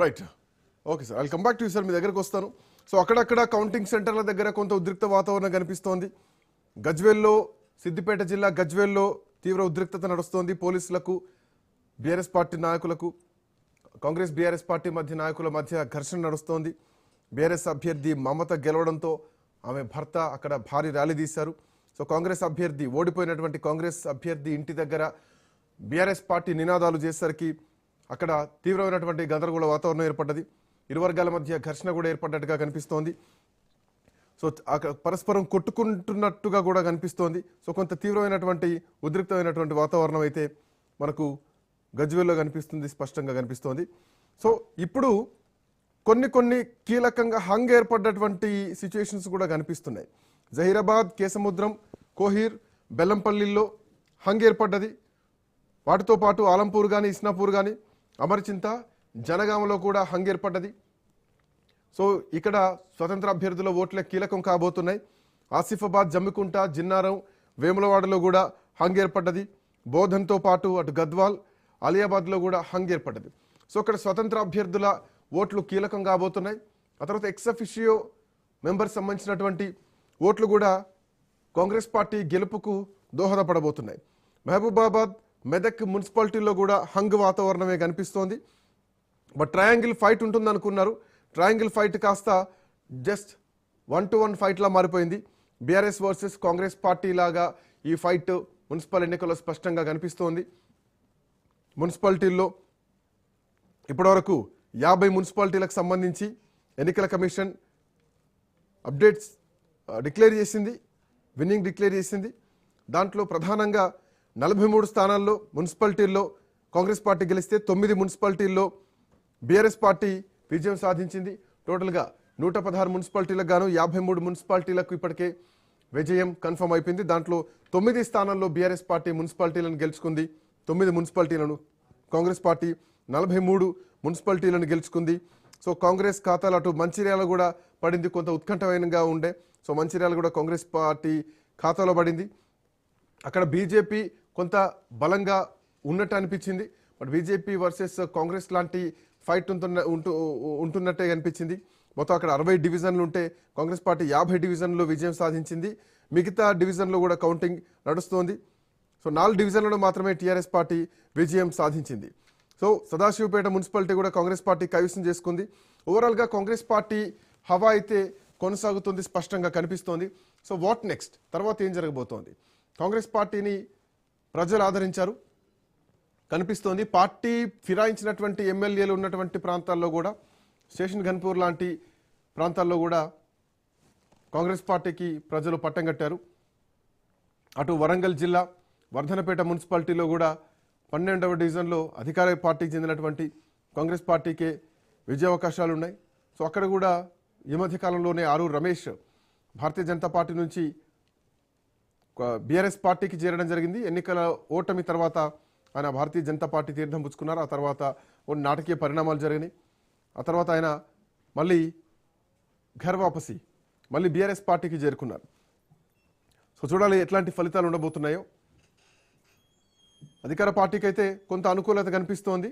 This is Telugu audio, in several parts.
Right. Okay sir, I'll come back to you sir. మీ దగ్గరకు వస్తాను. సో అక్కడక్కడ కౌంటింగ్ సెంటర్ల దగ్గర కొంత ఉద్రిక్త వాతావరణం కనిపిస్తోంది. గజ్వేల్లో, సిద్దిపేట జిల్లా గజ్వేల్లో తీవ్ర ఉద్రిక్తత నడుస్తోంది. పోలీసులకు, బీఆర్ఎస్ పార్టీ నాయకులకు, కాంగ్రెస్ బీఆర్ఎస్ పార్టీ నాయకుల మధ్య ఘర్షణ నడుస్తోంది. బీఆర్ఎస్ అభ్యర్థి మమత గెలవడంతో ఆమె భర్త అక్కడ భారీ ర్యాలీ తీశారు. సో కాంగ్రెస్ అభ్యర్థి, ఓడిపోయినటువంటి కాంగ్రెస్ అభ్యర్థి ఇంటి దగ్గర బీఆర్ఎస్ పార్టీ నినాదాలు చేసేసరికి అక్కడ తీవ్రమైనటువంటి గందరగోళ వాతావరణం ఏర్పడ్డది. ఇరు వర్గాల మధ్య ఘర్షణ కూడా ఏర్పడ్డట్టుగా కనిపిస్తోంది. సో పరస్పరం కొట్టుకుంటున్నట్టుగా కూడా కనిపిస్తోంది. సో కొంత తీవ్రమైనటువంటి ఉద్రిక్తమైనటువంటి వాతావరణం అయితే మనకు గజ్వేల్లో కనిపిస్తుంది, స్పష్టంగా కనిపిస్తోంది. సో ఇప్పుడు కొన్ని కీలకంగా హంగ్ ఏర్పడ్డటువంటి సిచ్యువేషన్స్ కూడా కనిపిస్తున్నాయి. జహీరాబాద్, కేసముద్రం, కోహీర్, బెల్లంపల్లిలో హంగ్ ఏర్పడ్డది. వాటితో పాటు ఆలంపూర్ కానీ, ఇస్నాపూర్ కానీ, అమర్చింత, జనగామలో కూడా హంగ్ ఏర్పడ్డది. సో ఇక్కడ స్వతంత్ర అభ్యర్థుల ఓట్లే కీలకం కాబోతున్నాయి. ఆసిఫాబాద్, జమ్మికుంట, జిన్నారం, వేములవాడలో కూడా హంగ్ ఏర్పడ్డది. బోధన్తో పాటు అటు గద్వాల్, అలియాబాద్లో కూడా హంగ్ ఏర్పడ్డది. సో ఇక్కడ స్వతంత్ర అభ్యర్థుల ఓట్లు కీలకం కాబోతున్నాయి. ఆ తర్వాత ఎక్సఫిషియో మెంబర్స్ సంబంధించినటువంటి ఓట్లు కూడా కాంగ్రెస్ పార్టీ గెలుపుకు దోహదపడబోతున్నాయి. మహబూబాబాద్, మెదక్ మున్సిపాలిటీలో కూడా హంగ్ వాతావరణమే కనిపిస్తోంది. బట్ ట్రయాంగిల్ ఫైట్ ఉంటుంది అనుకున్నారు. ట్రయాంగిల్ ఫైట్ కాస్త జస్ట్ 1-1 ఫైట్లా మారిపోయింది. బీఆర్ఎస్ వర్సెస్ కాంగ్రెస్ పార్టీ లాగా ఈ ఫైట్ మున్సిపల్ ఎన్నికల్లో స్పష్టంగా కనిపిస్తోంది. మున్సిపాలిటీల్లో ఇప్పటివరకు 50 మున్సిపాలిటీలకు సంబంధించి ఎన్నికల కమిషన్ అప్డేట్స్ డిక్లేర్ చేసింది, విన్నింగ్ డిక్లేర్ చేసింది. దాంట్లో ప్రధానంగా 43 స్థానాల్లో మున్సిపాలిటీల్లో కాంగ్రెస్ పార్టీ గెలిస్తే 9 మున్సిపాలిటీల్లో బీఆర్ఎస్ పార్టీ విజయం సాధించింది. టోటల్గా 116 మున్సిపాలిటీలకు గాను 53 మున్సిపాలిటీలకు ఇప్పటికే విజయం కన్ఫర్మ్ అయిపోయింది. దాంట్లో 9 స్థానాల్లో బీఆర్ఎస్ పార్టీ మున్సిపాలిటీలను గెలుచుకుంది. 9 మున్సిపాలిటీలను కాంగ్రెస్ పార్టీ 43 మున్సిపాలిటీలను గెలుచుకుంది. సో కాంగ్రెస్ ఖాతాలో అటు మంచిర్యాల కూడా పడింది, కొంత ఉత్కంఠమైనగా ఉండే. సో మంచిర్యాల కూడా కాంగ్రెస్ పార్టీ ఖాతాలో పడింది. అక్కడ బీజేపీ కొంత బలంగా ఉన్నట్టు అనిపించింది. బట్ బీజేపీ వర్సెస్ కాంగ్రెస్ లాంటి ఫైట్ ఉంటున్నట్టే కనిపించింది. మొత్తం అక్కడ 60 డివిజన్లు ఉంటే కాంగ్రెస్ పార్టీ 50 డివిజన్లో విజయం సాధించింది. మిగతా డివిజన్లో కూడా కౌంటింగ్ నడుస్తోంది. సో 4 డివిజన్లలో మాత్రమే టీఆర్ఎస్ పార్టీ విజయం సాధించింది. సో సదాశివపేట మున్సిపాలిటీ కూడా కాంగ్రెస్ పార్టీ కైవసం చేసుకుంది. ఓవరాల్గా కాంగ్రెస్ పార్టీ హవా అయితే కొనసాగుతుంది, స్పష్టంగా కనిపిస్తోంది. సో వాట్ నెక్స్ట్, తర్వాత ఏం జరగబోతోంది? కాంగ్రెస్ పార్టీని ప్రజలు ఆదరించారు కనిపిస్తోంది. పార్టీ ఫిరాయించినటువంటి ఎమ్మెల్యేలు ఉన్నటువంటి ప్రాంతాల్లో కూడా, స్టేషన్ ఘన్పూర్ లాంటి ప్రాంతాల్లో కూడా కాంగ్రెస్ పార్టీకి ప్రజలు పట్టం కట్టారు. అటు వరంగల్ జిల్లా వర్ధనపేట మున్సిపాలిటీలో కూడా 12వ డివిజన్లో అధికార పార్టీకి చెందినటువంటి కాంగ్రెస్ పార్టీకే విజయావకాశాలు ఉన్నాయి. సో అక్కడ కూడా ఈ మధ్య కాలంలోనే ఆరూరు రమేష్ భారతీయ జనతా పార్టీ నుంచి బీఆర్ఎస్ పార్టీకి చేరడం జరిగింది. ఎన్నికల ఓటమి తర్వాత ఆయన భారతీయ జనతా పార్టీ తీర్థం పుచ్చుకున్నారు. ఆ తర్వాత కొన్ని నాటకీయ పరిణామాలు జరిగినాయి. ఆ తర్వాత ఆయన మళ్ళీ ఘర్ వాపసి మళ్ళీ బీఆర్ఎస్ పార్టీకి చేరుకున్నారు. సో చూడాలి ఎట్లాంటి ఫలితాలు ఉండబోతున్నాయో. అధికార పార్టీకి అయితే కొంత అనుకూలత కనిపిస్తోంది.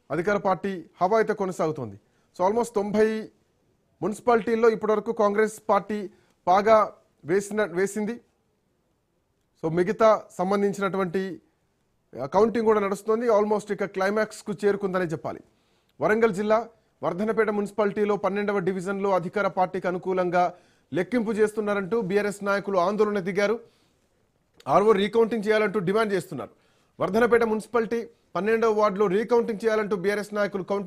అధికార పార్టీ హవా అయితే కొనసాగుతోంది. సో ఆల్మోస్ట్ 90 మున్సిపాలిటీల్లో ఇప్పటివరకు కాంగ్రెస్ పార్టీ బాగా వేసింది. సో మిగతా సంబంధించినటువంటి కౌంటింగ్ కూడా నడుస్తుంది. ఆల్మోస్ట్ ఇక క్లైమాక్స్కు చేరుకుందనే చెప్పాలి. వరంగల్ జిల్లా వర్ధనపేట మున్సిపాలిటీలో 12వ డివిజన్లో అధికార పార్టీకి అనుకూలంగా లెక్కింపు చేస్తున్నారంటూ బీఆర్ఎస్ నాయకులు ఆందోళన దిగారు. ఆర్ఓ రీకౌంటింగ్ చేయాలంటూ డిమాండ్ చేస్తున్నారు. వర్ధనపేట మున్సిపాలిటీ 12వ వార్డులో రీకౌంటింగ్ చేయాలంటూ బీఆర్ఎస్ నాయకులు కౌంటింగ్